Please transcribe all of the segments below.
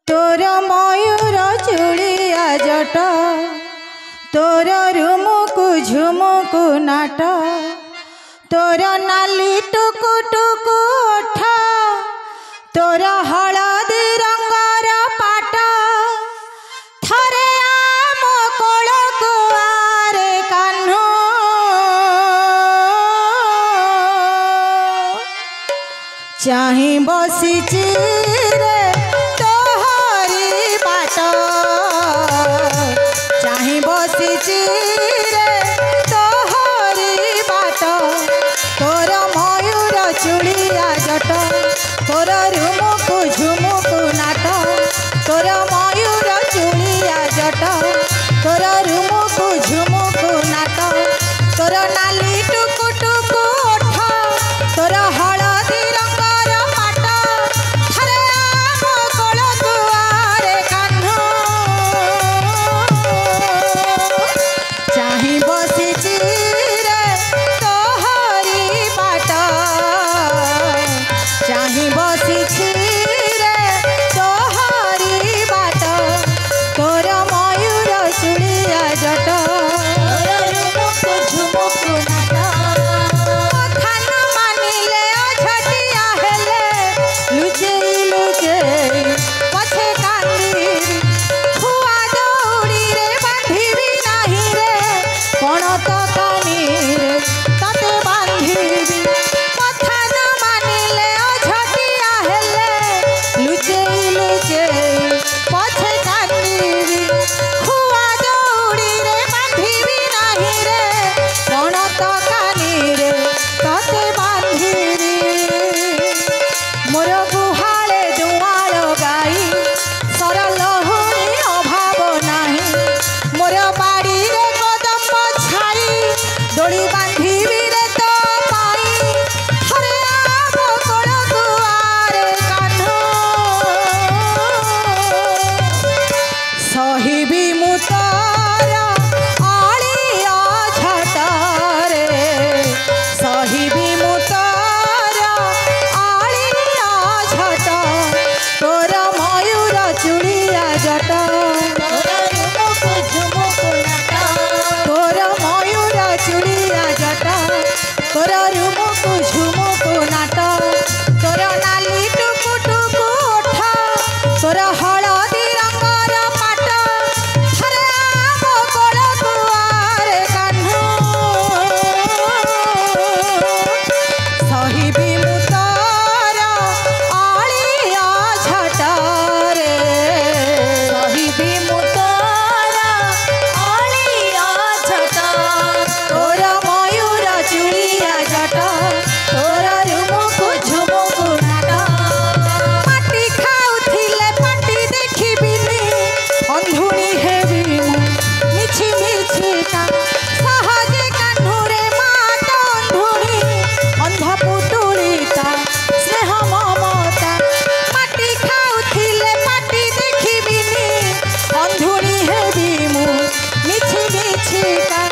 तोर मयूर चूड़िया जट तोर रुमुकु झुमुकु नाट तोर नाली टुकु टुकु ओठ तोर हलदी रंगर पाट थरे आम कोलकु आरे कान्हू चाही बसिची रे तोहरी बाट चाही बसिची रे तोहरी बाट तोर मयूर चूड़िया जट तोर रुमुकु झुमुकु नाट तोर मयूर चूड़िया जट तोर रुमुकु झुमुकु नाट तोर नाली टुकु टुकु ओठ तोर हलदी रंगर पाट थरे आम कोलकु आरे कान्हू चाही बसिची रे तोहरी बाट चाही बसिची रे तोहरी बाट तोर मयूर चूड़िया जट कथा न मानिले अझटिया हेले लुचेई लुचेई पछे कांदी खुआ दौड़ी रे बांधिबी नाही रे कोण तो कानी रे तते बांधिबी कथा न मानिले अझटिया हेले लुचेई लुचेई पछे कांदी खुआ दौड़ी रे बांधिबी नाही रे कोण तो कानी रे तते बांधिबी मोर गुहाले दुआल गाई सरल हुई अभाव नाही मोर बाड़ी रे कदम छाई डोली बांधिबी रे तो पाई थरे आम कोलकु आरे कान्हू सहिबी मु तोर आलिया झटरे सहिबी मु तोर आलिया झट तोर मयूर चूड़िया जट तोर मयूर चूड़िया जट तोर रुमुकु झुमुकु नाट तोर नाली टुकु टुकु ओठ तोर हलदी रंगर पाट थरे आम कोलकु आरे कान्हू सहिबी मु तोर आलिया झटरे सहिबी मु तोर आलिया झट तोर मयूर चूड़िया जट तोर रुमुकु झुमुकु नाट माटी खाउथिले पाटी देखिबिनी अंधुणी हेबी मु मिछि मिछि का सहजे कान्हू रे मात अंधुणी अंध पुतुलिता स्नेह ममता माटी खाउथिले पाटी देखिबिनी अंधुणी हेबी मु मिछि मिछि का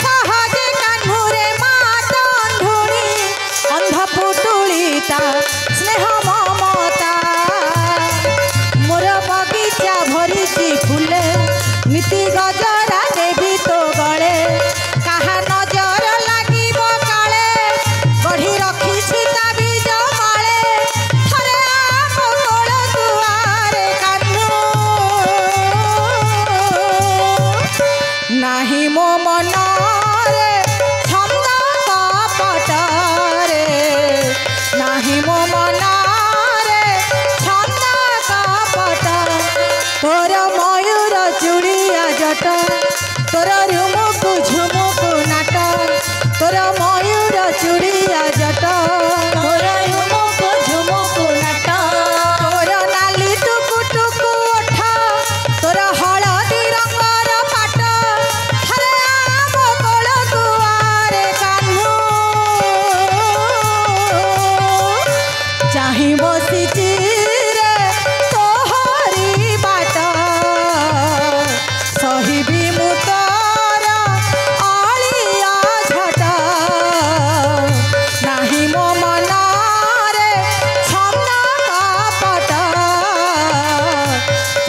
सहजे कान्हू रे मात अंधुणी अंध पुतुलिता स्नेह ममता मोर बगीचा भरिची फुले नीति गजरा देवी तो गले काहा नजर लागिब काले गढ़ी रखिछि ताबिज माले थरे आम कोलकु आरे कान्हू नाही मो मन रे छंद कपट रे नाही मो मन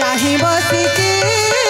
କାହିଁ ବସିଛି